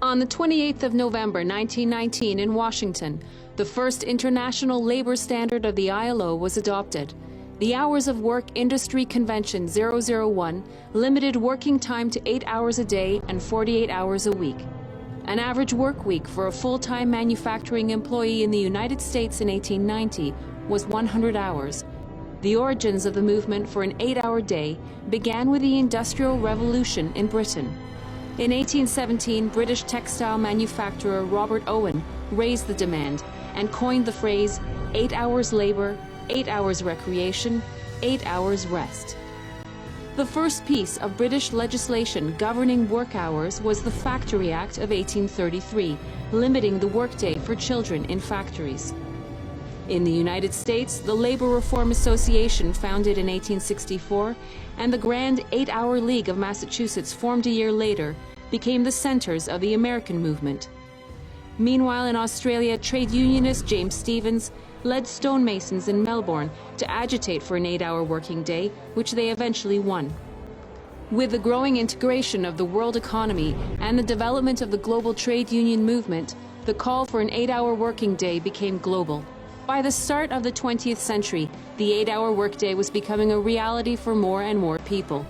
On the 28th of November 1919 in Washington, the first international labor standard of the ILO was adopted. The Hours of Work Industry Convention 001 limited working time to 8 hours a day and 48 hours a week. An average work week for a full-time manufacturing employee in the United States in 1890 was 100 hours. The origins of the movement for an 8-hour day began with the Industrial Revolution in Britain. In 1817, British textile manufacturer Robert Owen raised the demand and coined the phrase 8 hours labor, 8 hours recreation, 8 hours rest. The first piece of British legislation governing work hours was the Factory Act of 1833, limiting the workday for children in factories. In the United States, the Labor Reform Association, founded in 1864, and the Grand 8-Hour League of Massachusetts, formed a year later, became the centers of the American movement. Meanwhile, in Australia, trade unionist James Stephens led stonemasons in Melbourne to agitate for an 8-hour working day, which they eventually won. With the growing integration of the world economy and the development of the global trade union movement, the call for an 8-hour working day became global. By the start of the 20th century, the 8-hour workday was becoming a reality for more and more people.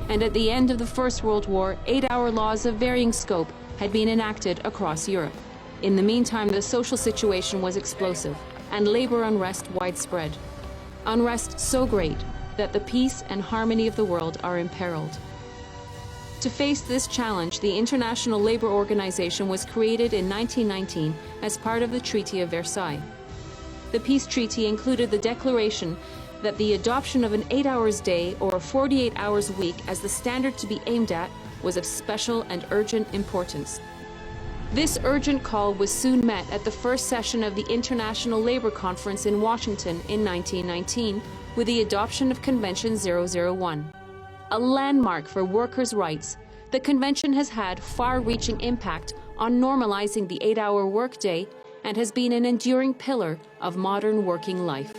And at the end of the First World War, 8-hour laws of varying scope had been enacted across Europe. In the meantime, the social situation was explosive, and labor unrest widespread. Unrest so great that the peace and harmony of the world are imperiled. To face this challenge, the International Labour Organization was created in 1919 as part of the Treaty of Versailles. The peace treaty included the declaration that the adoption of an 8-hours day or a 48 hours week as the standard to be aimed at was of special and urgent importance. This urgent call was soon met at the first session of the International Labour Conference in Washington in 1919 with the adoption of Convention 001. A landmark for workers' rights, the convention has had far-reaching impact on normalizing the 8-hour workday and has been an enduring pillar of modern working life.